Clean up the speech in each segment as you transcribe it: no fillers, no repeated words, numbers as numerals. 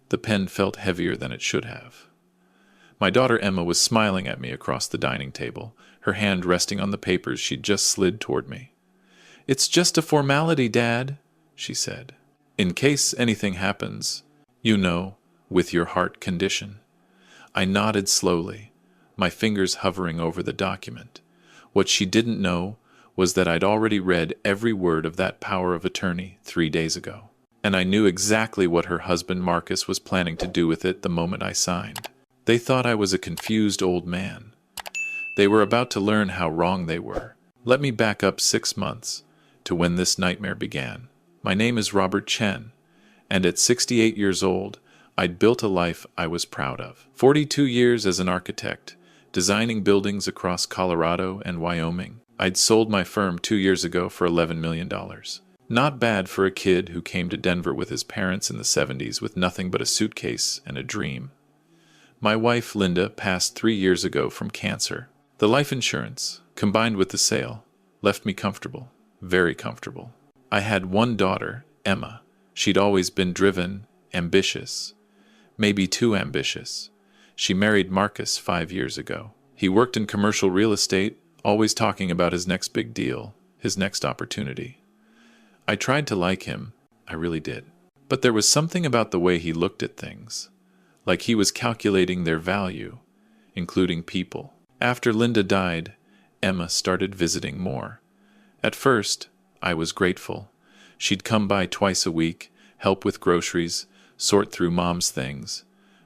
The pen felt heavier than it should have. My daughter Emma was smiling at me across the dining table, her hand resting on the papers she'd just slid toward me. "It's just a formality, Dad," she said. "In case anything happens, you know, with your heart condition." I nodded slowly, my fingers hovering over the document. What she didn't know was that I'd already read every word of that power of attorney 3 days ago. And I knew exactly what her husband Marcus was planning to do with it the moment I signed. They thought I was a confused old man. They were about to learn how wrong they were. Let me back up 6 months to when this nightmare began. My name is Robert Chen, and at 68 years old, I'd built a life I was proud of. 42 years as an architect, designing buildings across Colorado and Wyoming. I'd sold my firm 2 years ago for $11 million. Not bad for a kid who came to Denver with his parents in the 70s with nothing but a suitcase and a dream. My wife, Linda, passed 3 years ago from cancer. The life insurance, combined with the sale, left me comfortable, very comfortable. I had one daughter, Emma. She'd always been driven, ambitious, maybe too ambitious. She married Marcus 5 years ago. He worked in commercial real estate, always talking about his next big deal, his next opportunity. I tried to like him, I really did. But there was something about the way he looked at things, like he was calculating their value, including people. After Linda died, Emma started visiting more. At first, I was grateful. She'd come by twice a week, help with groceries, sort through Mom's things.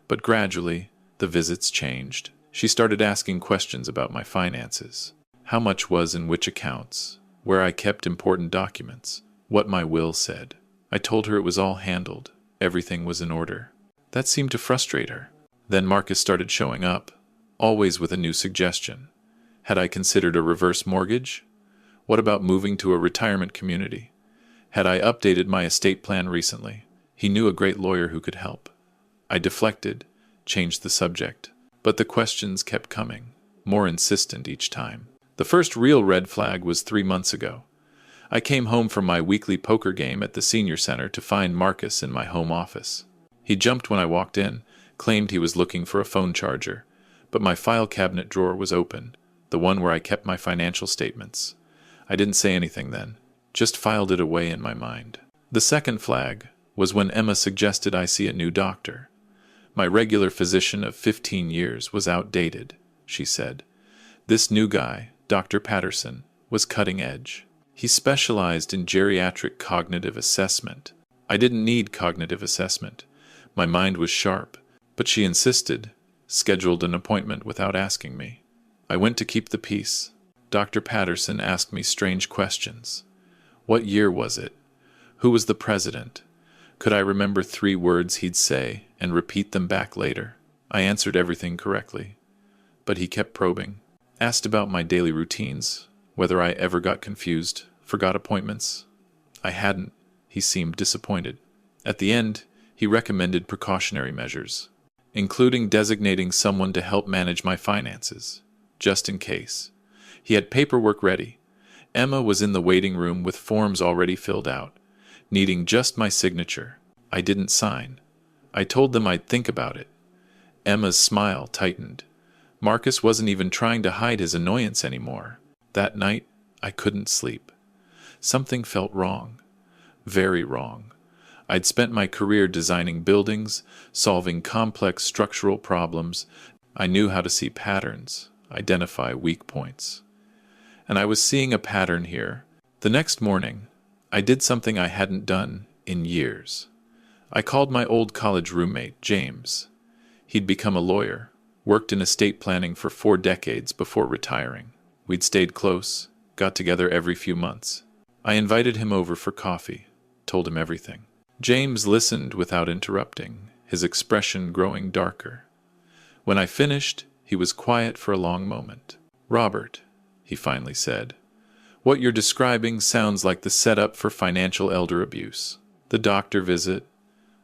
But gradually, the visits changed. She started asking questions about my finances. How much was in which accounts, where I kept important documents, what my will said. I told her it was all handled. Everything was in order. That seemed to frustrate her. Then Marcus started showing up, always with a new suggestion. Had I considered a reverse mortgage? What about moving to a retirement community? Had I updated my estate plan recently? He knew a great lawyer who could help. I deflected, changed the subject. But the questions kept coming, more insistent each time. The first real red flag was 3 months ago. I came home from my weekly poker game at the senior center to find Marcus in my home office. He jumped when I walked in, claimed he was looking for a phone charger, but my file cabinet drawer was open, the one where I kept my financial statements. I didn't say anything then, just filed it away in my mind. The second flag was when Emma suggested I see a new doctor. My regular physician of 15 years was outdated, she said. This new guy, Dr. Patterson, was cutting edge. He specialized in geriatric cognitive assessment. I didn't need cognitive assessment. My mind was sharp, but she insisted, scheduled an appointment without asking me. I went to keep the peace. Dr. Patterson asked me strange questions. What year was it? Who was the president? Could I remember 3 words he'd say and repeat them back later? I answered everything correctly. But he kept probing. Asked about my daily routines, whether I ever got confused, forgot appointments. I hadn't. He seemed disappointed. At the end, he recommended precautionary measures, including designating someone to help manage my finances, just in case. He had paperwork ready. Emma was in the waiting room with forms already filled out, needing just my signature. I didn't sign. I told them I'd think about it. Emma's smile tightened. Marcus wasn't even trying to hide his annoyance anymore. That night, I couldn't sleep. Something felt wrong. Very wrong. I'd spent my career designing buildings, solving complex structural problems. I knew how to see patterns, identify weak points. And I was seeing a pattern here. The next morning, I did something I hadn't done in years. I called my old college roommate, James. He'd become a lawyer, worked in estate planning for 4 decades before retiring. We'd stayed close, got together every few months. I invited him over for coffee, told him everything. James listened without interrupting, his expression growing darker. When I finished, he was quiet for a long moment. "Robert," he finally said, "what you're describing sounds like the setup for financial elder abuse. The doctor visit,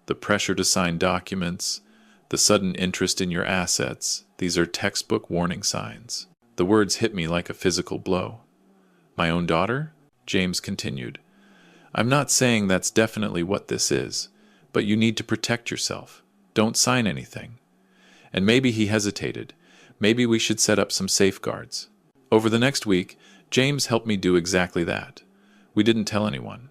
the pressure to sign documents, the sudden interest in your assets, these are textbook warning signs." The words hit me like a physical blow. "My own daughter?" James continued. "I'm not saying that's definitely what this is, but you need to protect yourself. Don't sign anything. And maybe he hesitated. Maybe we should set up some safeguards. Over the next week, James helped me do exactly that. We didn't tell anyone.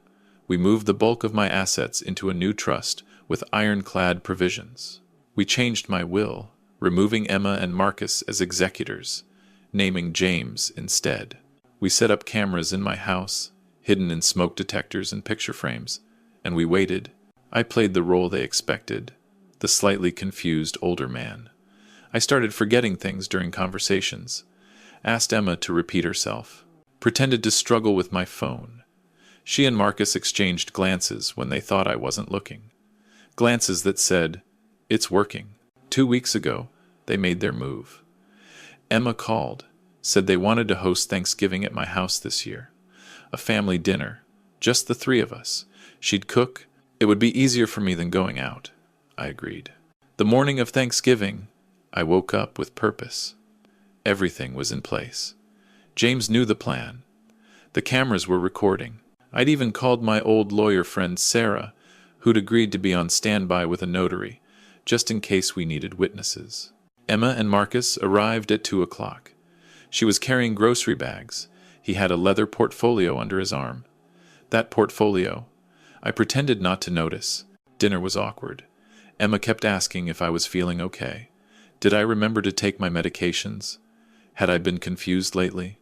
We moved the bulk of my assets into a new trust with ironclad provisions. We changed my will, removing Emma and Marcus as executors, naming James instead. We set up cameras in my house, hidden in smoke detectors and picture frames, and we waited. I played the role they expected, the slightly confused older man. I started forgetting things during conversations, asked Emma to repeat herself, pretended to struggle with my phone. She and Marcus exchanged glances when they thought I wasn't looking. Glances that said, "It's working." 2 weeks ago, they made their move. Emma called, said they wanted to host Thanksgiving at my house this year. A family dinner, just the three of us. She'd cook. It would be easier for me than going out. I agreed. The morning of Thanksgiving, I woke up with purpose. Everything was in place. James knew the plan. The cameras were recording. I'd even called my old lawyer friend Sarah, who'd agreed to be on standby with a notary, just in case we needed witnesses. Emma and Marcus arrived at 2 o'clock. She was carrying grocery bags. He had a leather portfolio under his arm. That portfolio. I pretended not to notice. Dinner was awkward. Emma kept asking if I was feeling okay. Did I remember to take my medications? Had I been confused lately?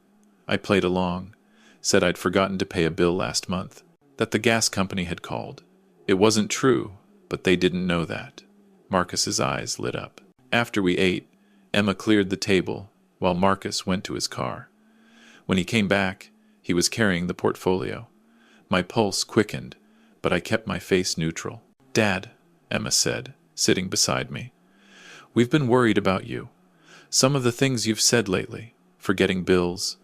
I played along, said I'd forgotten to pay a bill last month, that the gas company had called. It wasn't true, but they didn't know that. Marcus's eyes lit up. After we ate, Emma cleared the table while Marcus went to his car. When he came back, he was carrying the portfolio. My pulse quickened, but I kept my face neutral. "Dad," Emma said, sitting beside me, "we've been worried about you. Some of the things you've said lately, forgetting bills,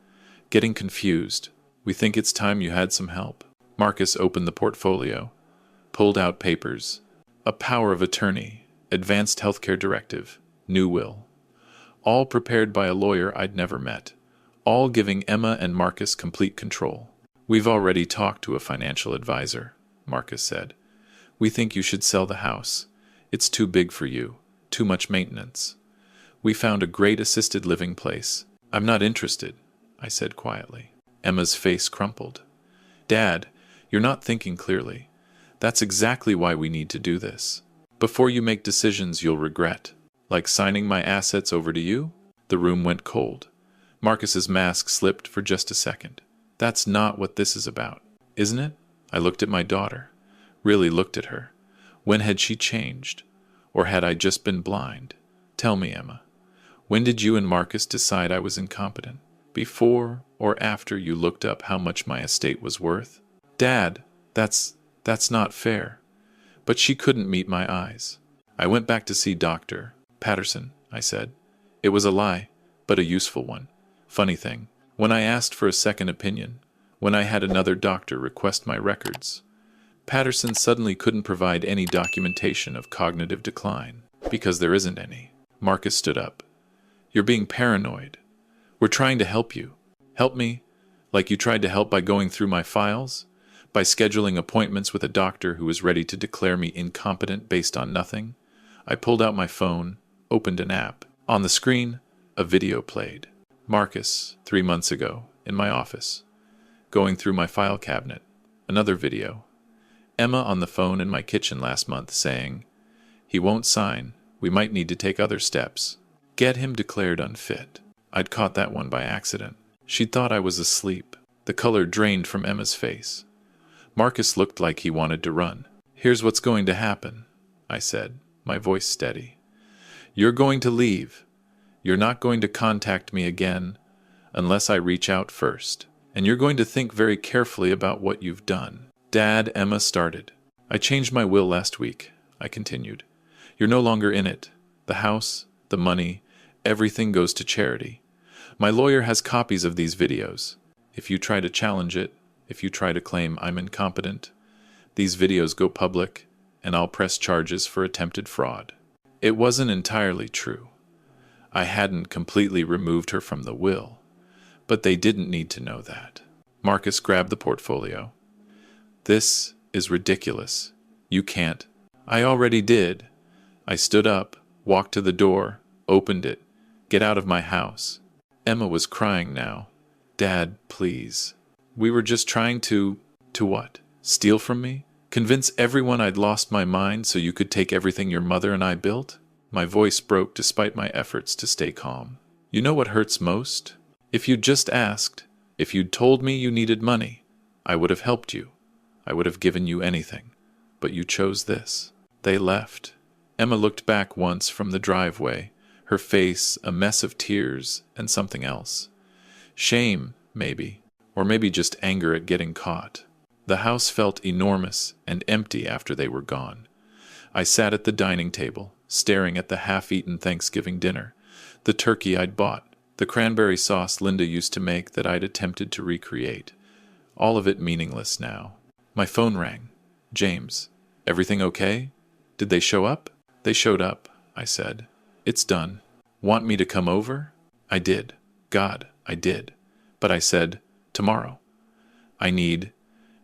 getting confused. We think it's time you had some help." Marcus opened the portfolio, pulled out papers, a power of attorney, advanced healthcare directive, new will, all prepared by a lawyer I'd never met, all giving Emma and Marcus complete control. "We've already talked to a financial advisor," Marcus said. "We think you should sell the house. It's too big for you, too much maintenance. We found a great assisted living place. I'm not interested," I said quietly. Emma's face crumpled. "Dad, you're not thinking clearly. That's exactly why we need to do this. Before you make decisions you'll regret. Like signing my assets over to you?" The room went cold. Marcus's mask slipped for just a second. "That's not what this is about, isn't it?" I looked at my daughter, really looked at her. When had she changed? Or had I just been blind? "Tell me, Emma, when did you and Marcus decide I was incompetent? Before or after you looked up how much my estate was worth?" "Dad, that's not fair." But she couldn't meet my eyes. "I went back to see Dr. Patterson," I said. "It was a lie, but a useful one. Funny thing, when I asked for a second opinion, when I had another doctor request my records, Patterson suddenly couldn't provide any documentation of cognitive decline, because there isn't any." Marcus stood up. "You're being paranoid. We're trying to help you. Help me, like you tried to help by going through my files, by scheduling appointments with a doctor who was ready to declare me incompetent based on nothing." I pulled out my phone, opened an app. On the screen, a video played. Marcus, 3 months ago, in my office. Going through my file cabinet, another video. Emma on the phone in my kitchen last month saying, "He won't sign. We might need to take other steps. Get him declared unfit." I'd caught that one by accident. She'd thought I was asleep. The color drained from Emma's face. Marcus looked like he wanted to run. "Here's what's going to happen," I said, my voice steady. "You're going to leave. You're not going to contact me again unless I reach out first. And you're going to think very carefully about what you've done." "Dad," Emma started. "I changed my will last week," I continued. "You're no longer in it. The house, the money, everything goes to charity. My lawyer has copies of these videos. If you try to challenge it, if you try to claim I'm incompetent, these videos go public, and I'll press charges for attempted fraud." It wasn't entirely true. I hadn't completely removed her from the will, but they didn't need to know that. Marcus grabbed the portfolio. "This is ridiculous. You can't." "I already did. I stood up, walked to the door, opened it. Get out of my house. Emma was crying now. Dad, please. We were just trying to what? Steal from me? Convince everyone I'd lost my mind so you could take everything your mother and I built? My voice broke despite my efforts to stay calm. You know what hurts most? If you'd just asked, if you'd told me you needed money, I would have helped you. I would have given you anything. But you chose this. They left. Emma looked back once from the driveway, her face a mess of tears and something else. Shame, maybe, or maybe just anger at getting caught. The house felt enormous and empty after they were gone. I sat at the dining table, staring at the half-eaten Thanksgiving dinner, the turkey I'd bought, the cranberry sauce Linda used to make that I'd attempted to recreate. All of it meaningless now. My phone rang. James, everything okay? Did they show up? They showed up, I said. It's done. Want me to come over? I did. God, I did. But I said, tomorrow. I need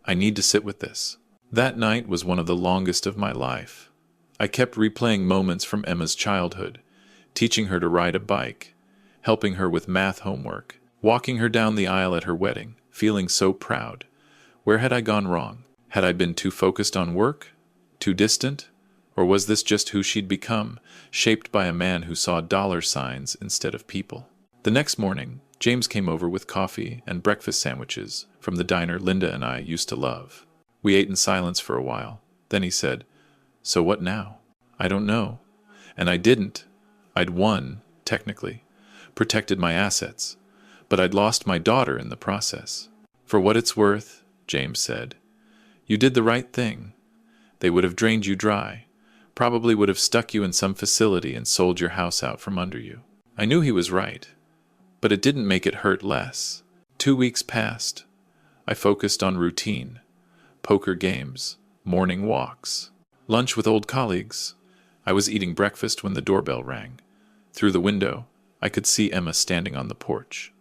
to sit with this. That night was one of the longest of my life. I kept replaying moments from Emma's childhood, teaching her to ride a bike, helping her with math homework, walking her down the aisle at her wedding, feeling so proud. Where had I gone wrong? Had I been too focused on work? Too distant? Or was this just who she'd become, shaped by a man who saw dollar signs instead of people? The next morning, James came over with coffee and breakfast sandwiches from the diner Linda and I used to love. We ate in silence for a while. Then he said, "So what now?" "I don't know." And I didn't. I'd won, technically, protected my assets, but I'd lost my daughter in the process. "For what it's worth," James said, "you did the right thing. They would have drained you dry, probably would have stuck you in some facility and sold your house out from under you." I knew he was right, but it didn't make it hurt less. 2 weeks passed. I focused on routine, poker games, morning walks, lunch with old colleagues. I was eating breakfast when the doorbell rang. Through the window, I could see Emma standing on the porch.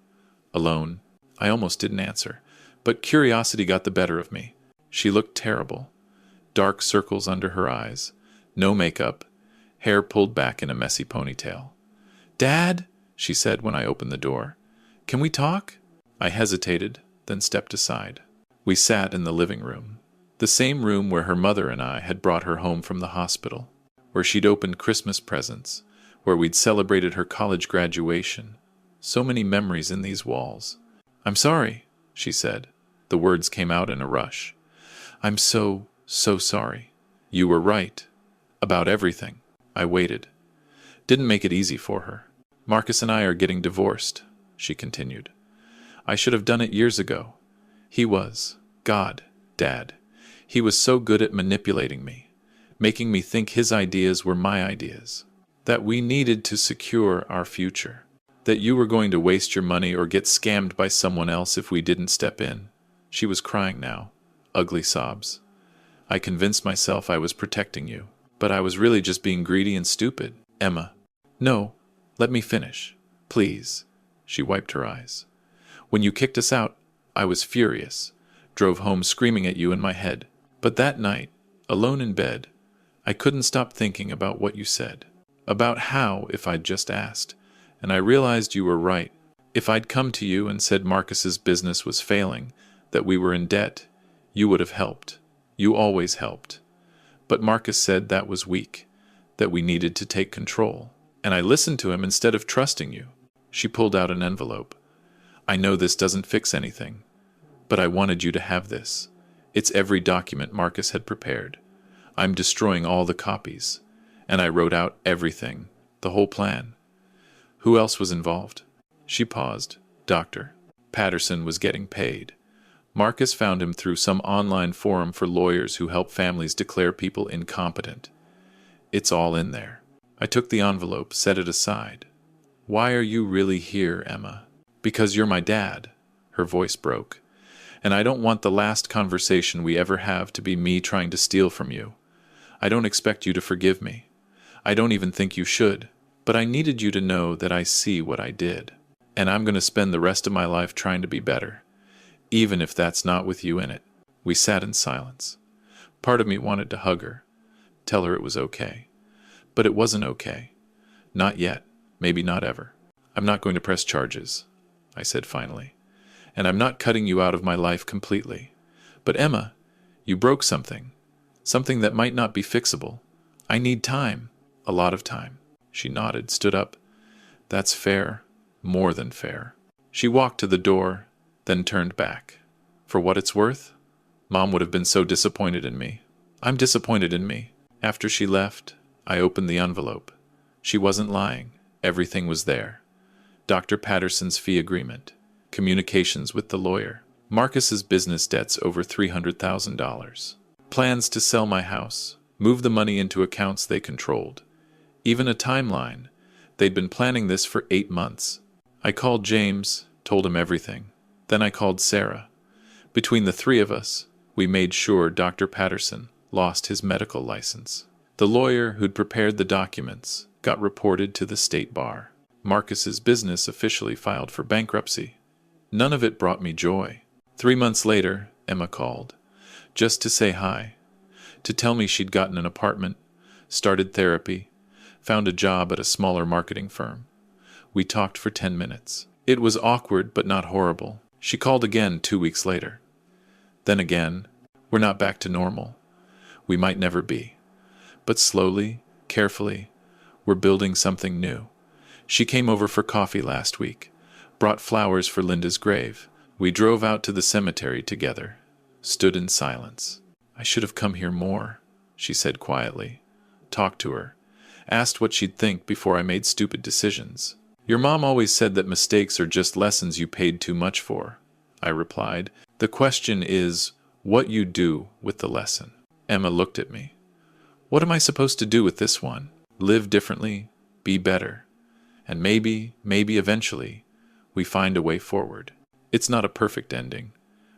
Alone, I almost didn't answer, but curiosity got the better of me. She looked terrible. Dark circles under her eyes, no makeup, hair pulled back in a messy ponytail. "Dad," she said when I opened the door. "Can we talk?" I hesitated, then stepped aside. We sat in the living room, the same room where her mother and I had brought her home from the hospital, where she'd opened Christmas presents, where we'd celebrated her college graduation. So many memories in these walls. "I'm sorry," she said. The words came out in a rush. "I'm so sorry. You were right. About everything." I waited. Didn't make it easy for her. "Marcus and I are getting divorced," she continued. "I should have done it years ago. He was, God, Dad. He was so good at manipulating me, making me think his ideas were my ideas, that we needed to secure our future, that you were going to waste your money or get scammed by someone else if we didn't step in." She was crying now, ugly sobs. "I convinced myself I was protecting you, but I was really just being greedy and stupid." "Emma." "No, let me finish. Please." She wiped her eyes. "When you kicked us out, I was furious, drove home screaming at you in my head. But that night, alone in bed, I couldn't stop thinking about what you said, about how if I'd just asked, and I realized you were right. If I'd come to you and said Marcus's business was failing, that we were in debt, you would have helped. You always helped. But Marcus said that was weak, that we needed to take control, and I listened to him instead of trusting you." She pulled out an envelope. "I know this doesn't fix anything, but I wanted you to have this. It's every document Marcus had prepared. I'm destroying all the copies, and I wrote out everything, the whole plan." "Who else was involved?" She paused. "Dr. Patterson was getting paid. Marcus found him through some online forum for lawyers who help families declare people incompetent. It's all in there." I took the envelope, set it aside. "Why are you really here, Emma?" "Because you're my dad." Her voice broke. "And I don't want the last conversation we ever have to be me trying to steal from you. I don't expect you to forgive me. I don't even think you should. But I needed you to know that I see what I did. And I'm going to spend the rest of my life trying to be better, even if that's not with you in it." We sat in silence. Part of me wanted to hug her, tell her it was okay. But it wasn't okay. Not yet. Maybe not ever. I'm not going to press charges, I said finally. And I'm not cutting you out of my life completely. But Emma, you broke something. Something that might not be fixable. I need time. A lot of time. She nodded, stood up. That's fair. More than fair. She walked to the door, then turned back. For what it's worth, Mom would have been so disappointed in me. I'm disappointed in me. After she left, I opened the envelope. She wasn't lying. Everything was there. Dr. Patterson's fee agreement. Communications with the lawyer. Marcus's business debts over $300,000. Plans to sell my house. Move the money into accounts they controlled. Even a timeline. They'd been planning this for 8 months. I called James, told him everything. Then I called Sarah. Between the 3 of us, we made sure Dr. Patterson lost his medical license. The lawyer who'd prepared the documents got reported to the state bar. Marcus's business officially filed for bankruptcy. None of it brought me joy. 3 months later, Emma called, just to say hi, to tell me she'd gotten an apartment, started therapy, found a job at a smaller marketing firm. We talked for 10 minutes. It was awkward but not horrible. She called again 2 weeks later. Then again, we're not back to normal. We might never be. But slowly, carefully, we're building something new. She came over for coffee last week, brought flowers for Linda's grave. We drove out to the cemetery together, stood in silence. I should have come here more, she said quietly. Talked to her, asked what she'd think before I made stupid decisions. Your mom always said that mistakes are just lessons you paid too much for, I replied. The question is what you do with the lesson. Emma looked at me. What am I supposed to do with this one? Live differently, be better. And maybe eventually, we find a way forward. It's not a perfect ending.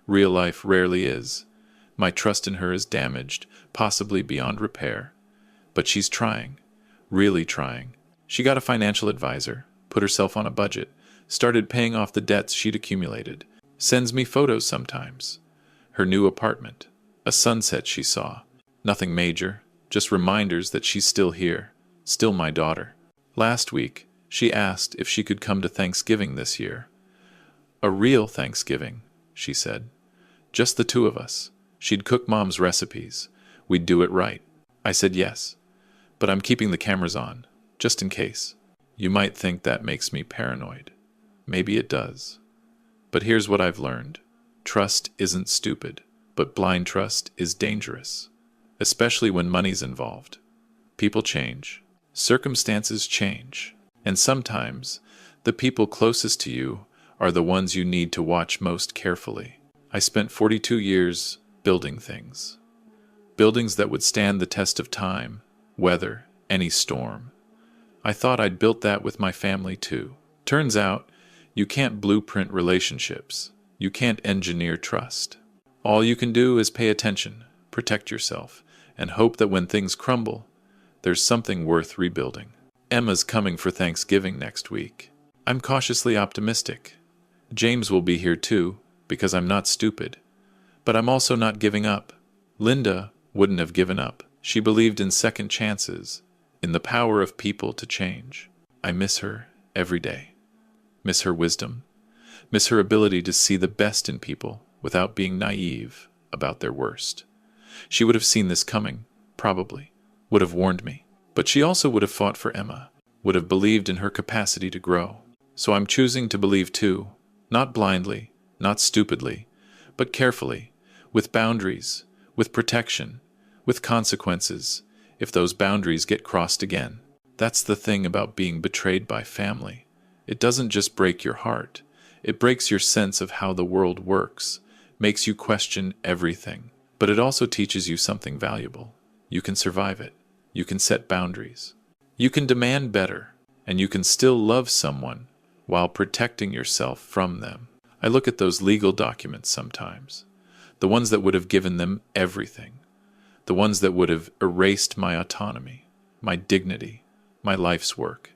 Real life rarely is. My trust in her is damaged, possibly beyond repair. But she's trying. Really trying. She got a financial advisor, put herself on a budget, started paying off the debts she'd accumulated. Sends me photos sometimes. Her new apartment. A sunset she saw. Nothing major, just reminders that she's still here. Still my daughter. Last week, she asked if she could come to Thanksgiving this year. A real Thanksgiving, she said. Just the 2 of us. She'd cook Mom's recipes. We'd do it right. I said yes. But I'm keeping the cameras on, just in case. You might think that makes me paranoid. Maybe it does. But here's what I've learned. Trust isn't stupid, but blind trust is dangerous. Especially when money's involved. People change. Circumstances change. And sometimes, the people closest to you are the ones you need to watch most carefully. I spent 42 years building things. Buildings that would stand the test of time, weather, any storm. I thought I'd built that with my family too. Turns out, you can't blueprint relationships. You can't engineer trust. All you can do is pay attention, protect yourself, and hope that when things crumble, there's something worth rebuilding. Emma's coming for Thanksgiving next week. I'm cautiously optimistic. James will be here too, because I'm not stupid. But I'm also not giving up. Linda wouldn't have given up. She believed in second chances, in the power of people to change. I miss her every day. Miss her wisdom. Miss her ability to see the best in people without being naive about their worst. She would have seen this coming, probably, would have warned me. But she also would have fought for Emma, would have believed in her capacity to grow. So I'm choosing to believe too, not blindly, not stupidly, but carefully, with boundaries, with protection, with consequences, if those boundaries get crossed again. That's the thing about being betrayed by family. It doesn't just break your heart. It breaks your sense of how the world works, makes you question everything. But it also teaches you something valuable. You can survive it. You can set boundaries. You can demand better, and you can still love someone while protecting yourself from them. I look at those legal documents sometimes, the ones that would have given them everything, the ones that would have erased my autonomy, my dignity, my life's work.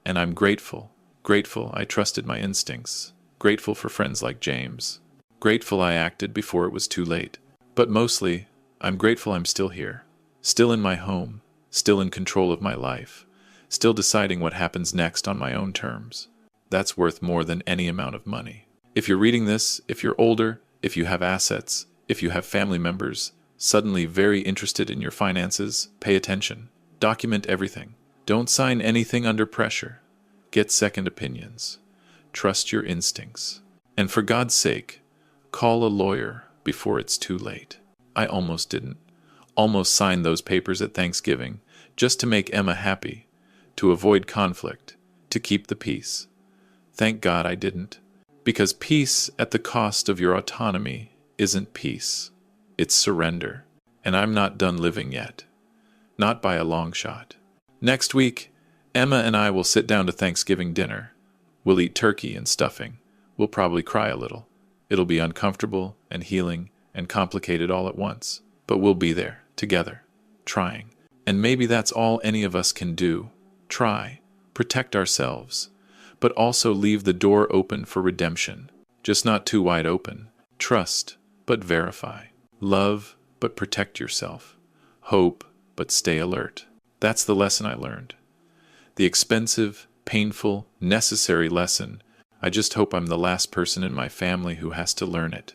And I'm grateful I trusted my instincts, grateful for friends like James, grateful I acted before it was too late. But mostly, I'm grateful I'm still here, still in my home, still in control of my life, still deciding what happens next on my own terms. That's worth more than any amount of money. If you're reading this, if you're older, if you have assets, if you have family members suddenly very interested in your finances, pay attention. Document everything. Don't sign anything under pressure. Get second opinions. Trust your instincts. And for God's sake, call a lawyer before it's too late. I almost didn't. Almost signed those papers at Thanksgiving, just to make Emma happy, to avoid conflict, to keep the peace. Thank God I didn't. Because peace at the cost of your autonomy isn't peace. It's surrender. And I'm not done living yet. Not by a long shot. Next week, Emma and I will sit down to Thanksgiving dinner. We'll eat turkey and stuffing. We'll probably cry a little. It'll be uncomfortable and healing and complicated all at once. But we'll be there, together, trying. And maybe that's all any of us can do. Try. Protect ourselves. But also leave the door open for redemption. Just not too wide open. Trust, but verify. Love, but protect yourself. Hope, but stay alert. That's the lesson I learned. The expensive, painful, necessary lesson. I just hope I'm the last person in my family who has to learn it.